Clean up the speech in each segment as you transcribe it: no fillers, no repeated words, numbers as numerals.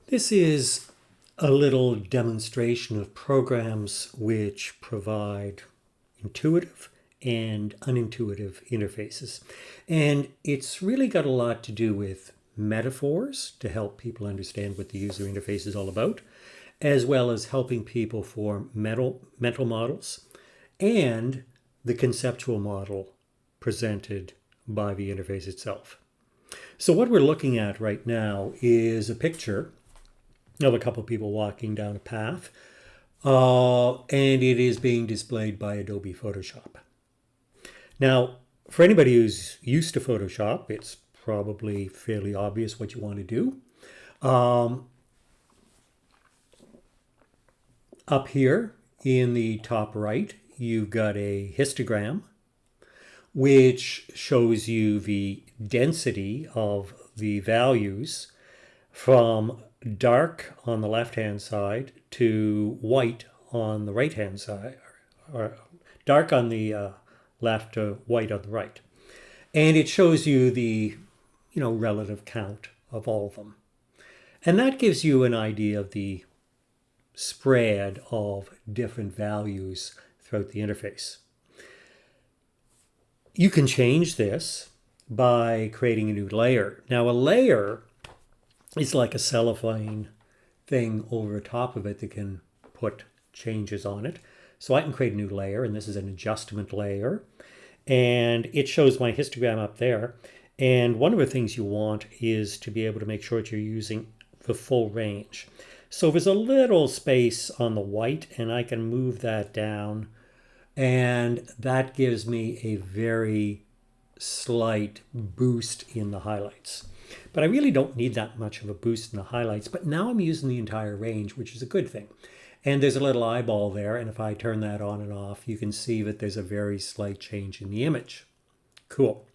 This is a little demonstration of programs which provide intuitive and unintuitive interfaces. And it's really got a lot to do with metaphors to help people understand what the user interface is all about, as well as helping people form mental models and the conceptual model presented by the interface itself. So what we're looking at right now is a picture of a couple of people walking down a path, and it is being displayed by Adobe Photoshop. Now, for anybody who's used to Photoshop, it's probably fairly obvious what you want to do. Up here in the top right, you've got a histogram, which shows you the density of the values from dark on the left-hand side to white on the right-hand side, or dark on the left to white on the right. And it shows you the, relative count of all of them. And that gives you an idea of the spread of different values throughout the interface. You can change this by creating a new layer. Now, a layer is like a cellophane thing over top of it that can put changes on it. So I can create a new layer, and this is an adjustment layer. And it shows my histogram up there. And one of the things you want is to be able to make sure that you're using the full range. So there's a little space on the white, and I can move that down. And that gives me a very slight boost in the highlights. But I really don't need that much of a boost in the highlights. But now I'm using the entire range, which is a good thing. And there's a little eyeball there. And if I turn that on and off, you can see that there's a very slight change in the image. Cool.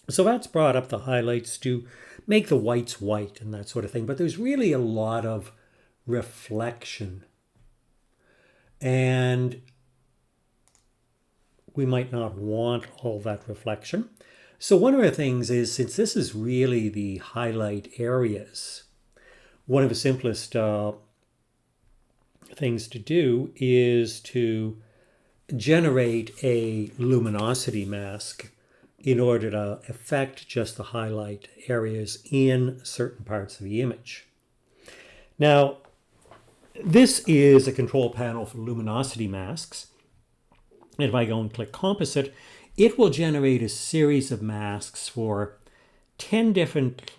So that's brought up the highlights to make the whites white and that sort of thing. But there's really a lot of reflection. And we might not want all that reflection. So one of the things is, since this is really the highlight areas, one of the simplest things to do is to generate a luminosity mask in order to affect just the highlight areas in certain parts of the image. Now, this is a control panel for luminosity masks. And if I go and click Composite, it will generate a series of masks for 10 different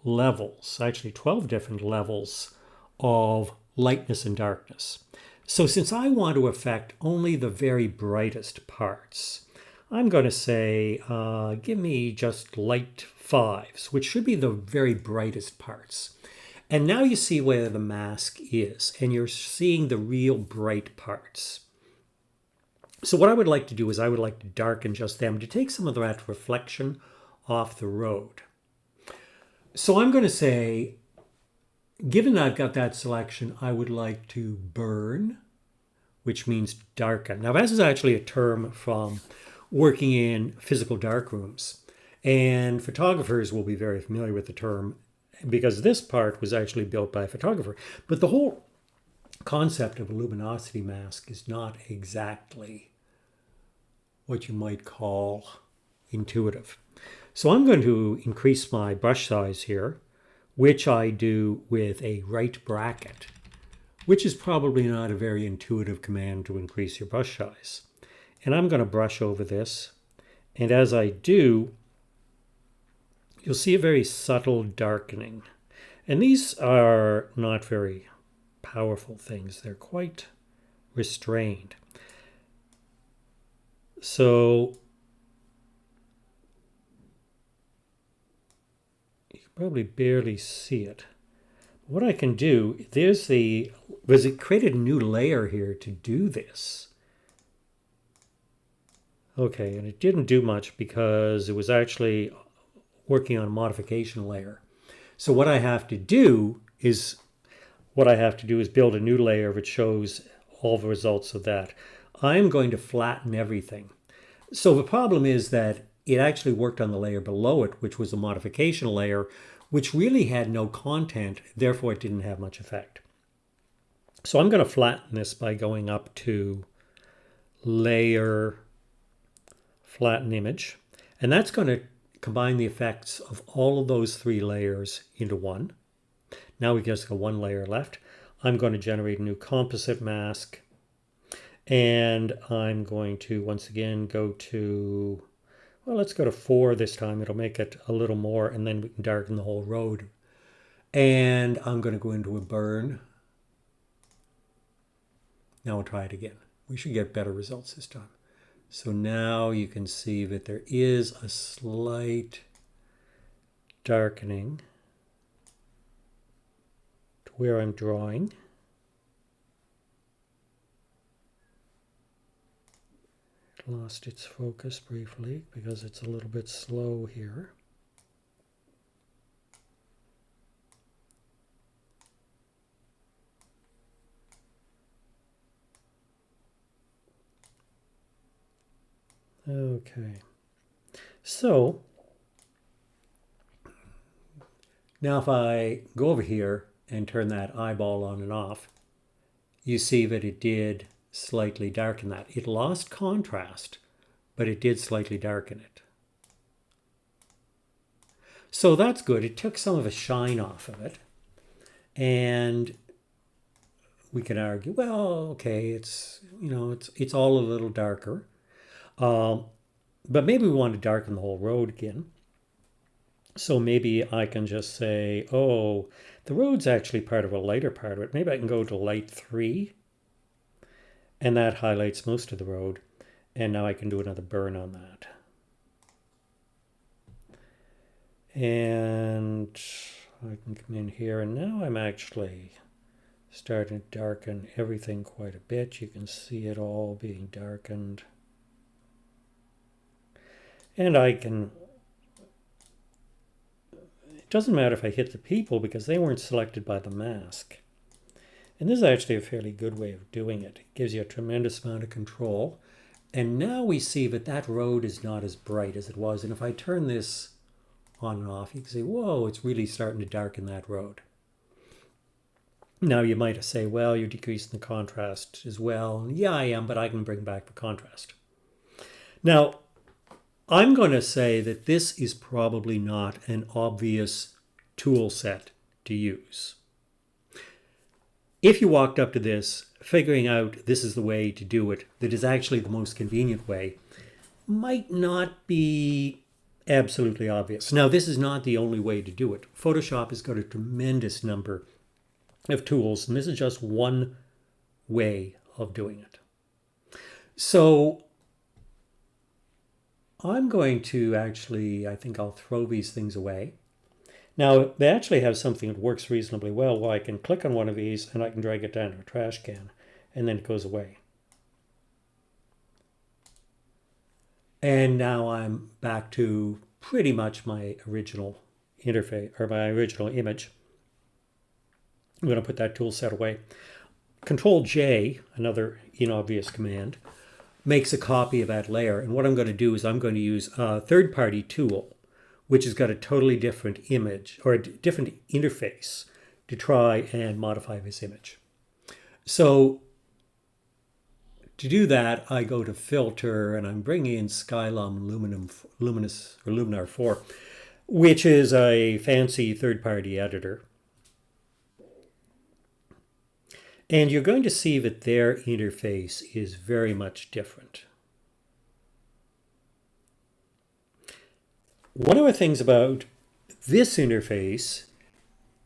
levels, actually 12 different levels of lightness and darkness. So since I want to affect only the very brightest parts, I'm going to say, give me just light 5s, which should be the very brightest parts. And now you see where the mask is, and you're seeing the real bright parts. So what I would like to do is I would like to darken just them to take some of that reflection off the road. So I'm going to say, given that I've got that selection, I would like to burn, which means darken. Now, this is actually a term from working in physical darkrooms. And photographers will be very familiar with the term because this part was actually built by a photographer. But the whole concept of a luminosity mask is not exactly what you might call intuitive. So I'm going to increase my brush size here, which I do with a right bracket, which is probably not a very intuitive command to increase your brush size. And I'm going to brush over this. And as I do, you'll see a very subtle darkening. And these are not very powerful things. They're quite restrained. So you can probably barely see it. What I can do, it created a new layer here to do this. Okay, and it didn't do much because it was actually working on a modification layer. So what I have to do is build a new layer which shows all the results of that. I'm going to flatten everything. So the problem is that it actually worked on the layer below it, which was a modification layer, which really had no content, therefore it didn't have much effect. So I'm going to flatten this by going up to Layer, Flatten Image, and that's going to combine the effects of all of those 3 layers into one. Now we just got 1 layer left. I'm going to generate a new composite mask, and I'm going to once again go to, well, let's go to 4 this time. It'll make it a little more, and then we can darken the whole road. And I'm going to go into a burn. Now we'll try it again. We should get better results this time. So now you can see that there is a slight darkening to where I'm drawing. It lost its focus briefly because it's a little bit slow here. Okay, so now if I go over here and turn that eyeball on and off, you see that it did slightly darken that. It lost contrast, but it did slightly darken it. So that's good. It took some of the shine off of it. And we can argue, well, okay, it's, you know, it's all a little darker. But maybe we want to darken the whole road again. So maybe I can just say, oh, the road's actually part of a lighter part of it. Maybe I can go to light 3. And that highlights most of the road. And now I can do another burn on that. And I can come in here, and now I'm actually starting to darken everything quite a bit. You can see it all being darkened. And I can, it doesn't matter if I hit the people because they weren't selected by the mask. And this is actually a fairly good way of doing it. It gives you a tremendous amount of control. And now we see that that road is not as bright as it was. And if I turn this on and off, you can see, whoa, it's really starting to darken that road. Now you might say, well, you're decreasing the contrast as well. Yeah, I am, but I can bring back the contrast. Now, I'm going to say that this is probably not an obvious tool set to use. If you walked up to this, figuring out this is the way to do it, that is actually the most convenient way, might not be absolutely obvious. Now, this is not the only way to do it. Photoshop has got a tremendous number of tools, and this is just one way of doing it. So I'm going to actually, I think I'll throw these things away. Now, they actually have something that works reasonably well where I can click on one of these and I can drag it down to a trash can, and then it goes away. And now I'm back to pretty much my original interface, or my original image. I'm going to put that tool set away. Control J, another inobvious command, makes a copy of that layer. And what I'm going to do is I'm going to use a third-party tool, which has got a totally different image or a different interface to try and modify this image. So to do that, I go to Filter, and I'm bringing in Skylum Luminar 4, which is a fancy third-party editor. And you're going to see that their interface is very much different. One of the things about this interface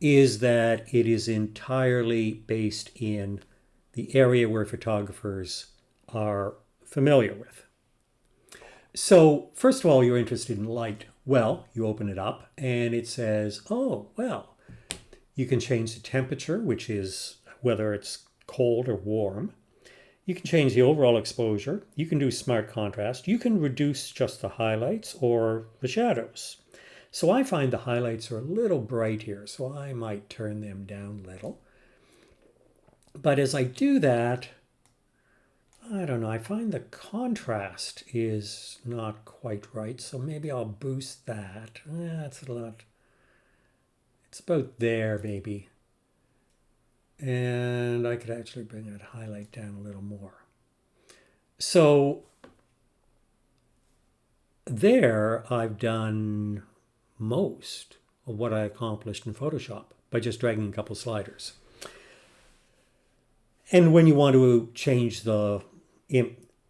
is that it is entirely based in the area where photographers are familiar with. So first of all, you're interested in light. Well, you open it up and it says, oh, well, you can change the temperature, which is whether it's cold or warm. You can change the overall exposure. You can do smart contrast. You can reduce just the highlights or the shadows. So I find the highlights are a little bright here, so I might turn them down a little. But as I do that, I don't know, I find the contrast is not quite right, so maybe I'll boost that. That's a lot. It's about there maybe. And I could actually bring that highlight down a little more. So there I've done most of what I accomplished in Photoshop by just dragging a couple sliders. And when you want to change the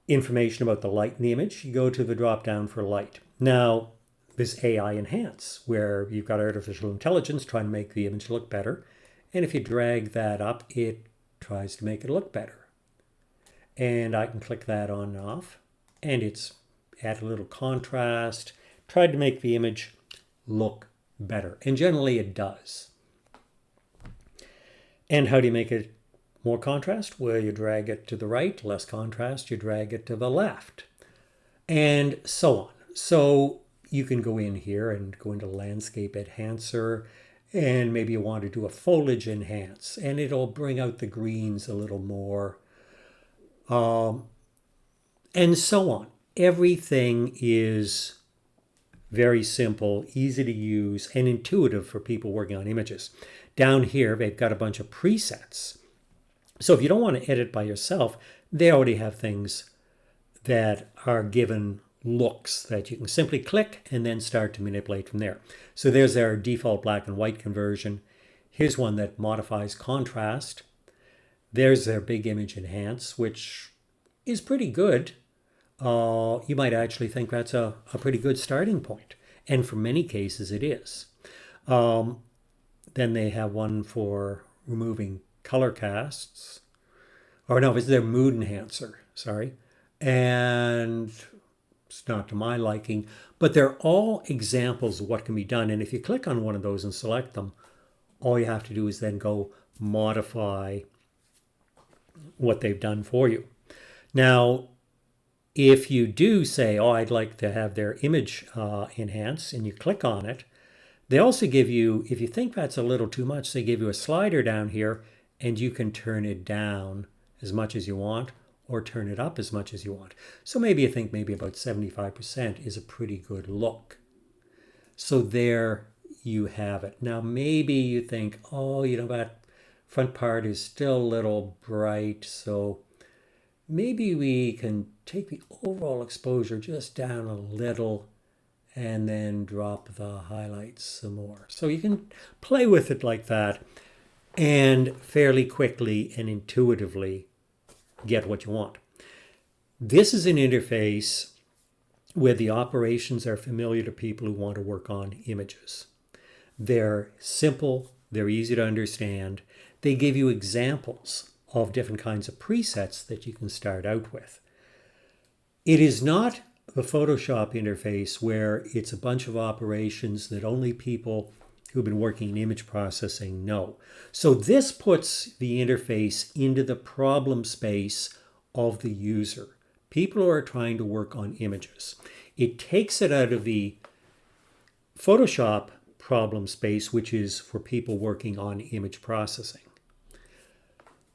information about the light in the image, you go to the drop down for light. Now, there's AI Enhance, where you've got artificial intelligence trying to make the image look better. And if you drag that up, it tries to make it look better. And I can click that on and off, and it's add a little contrast, tried to make the image look better. And generally it does. And how do you make it more contrast? Well, you drag it to the right, less contrast, you drag it to the left, and so on. So you can go in here and go into Landscape Enhancer, and maybe you want to do a Foliage Enhance, and it'll bring out the greens a little more, and so on. Everything is very simple, easy to use, and intuitive for people working on images. Down here, they've got a bunch of presets. So if you don't want to edit by yourself, they already have things that are given looks that you can simply click and then start to manipulate from there. So there's their default black and white conversion. Here's one that modifies contrast. There's their big image enhance, which is pretty good. You might actually think that's a pretty good starting point. And for many cases, it is. Then they have one for removing color casts. Or no, it's their mood enhancer, sorry. And it's not to my liking, but they're all examples of what can be done. And if you click on one of those and select them, all you have to do is then go modify what they've done for you. Now, if you do say, oh, I'd like to have their image enhance, and you click on it, they also give you, if you think that's a little too much, they give you a slider down here, and you can turn it down as much as you want, or turn it up as much as you want. So maybe you think maybe about 75% is a pretty good look. So there you have it. Now maybe you think, oh, you know, that front part is still a little bright, so maybe we can take the overall exposure just down a little and then drop the highlights some more. So you can play with it like that and fairly quickly and intuitively get what you want. This is an interface where the operations are familiar to people who want to work on images. They're simple, they're easy to understand. They give you examples of different kinds of presets that you can start out with. It is not the Photoshop interface where it's a bunch of operations that only people who've been working in image processing know. So this puts the interface into the problem space of the user. People who are trying to work on images. It takes it out of the Photoshop problem space, which is for people working on image processing.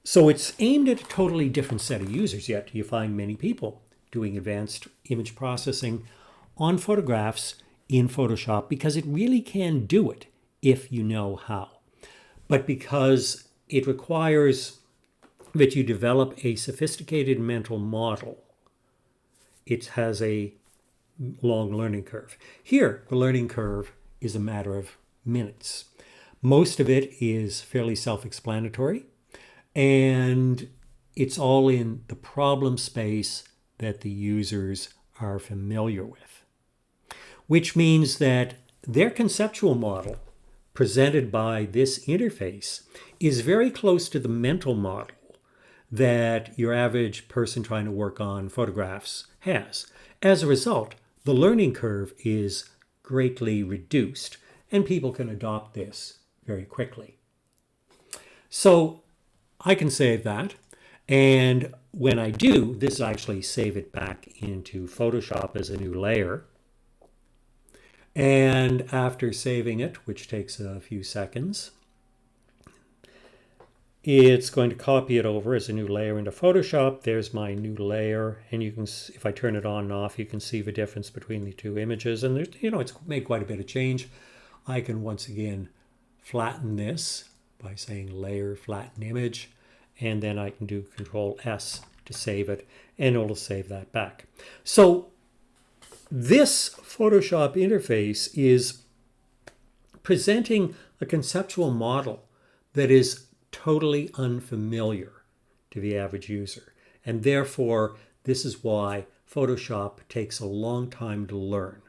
So it's aimed at a totally different set of users, yet you find many people doing advanced image processing on photographs in Photoshop because it really can do it if you know how. But because it requires that you develop a sophisticated mental model, it has a long learning curve. Here, the learning curve is a matter of minutes. Most of it is fairly self-explanatory, and it's all in the problem space that the users are familiar with, which means that their conceptual model presented by this interface is very close to the mental model that your average person trying to work on photographs has. As a result, the learning curve is greatly reduced, and people can adopt this very quickly. So I can save that, and when I do, this actually save it back into Photoshop as a new layer. And after saving it, which takes a few seconds, it's going to copy it over as a new layer into Photoshop. There's my new layer, and you can, if I turn it on and off, you can see the difference between the two images. And there's, you know, it's made quite a bit of change. I can once again flatten this by saying layer, flatten image, and then I can do Control S to save it, and it'll save that back. So this Photoshop interface is presenting a conceptual model that is totally unfamiliar to the average user. And therefore, this is why Photoshop takes a long time to learn.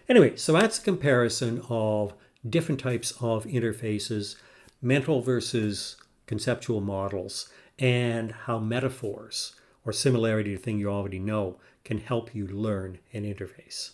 Anyway, so that's a comparison of different types of interfaces, mental versus conceptual models, and how metaphors or similarity to a thing you already know can help you learn an interface.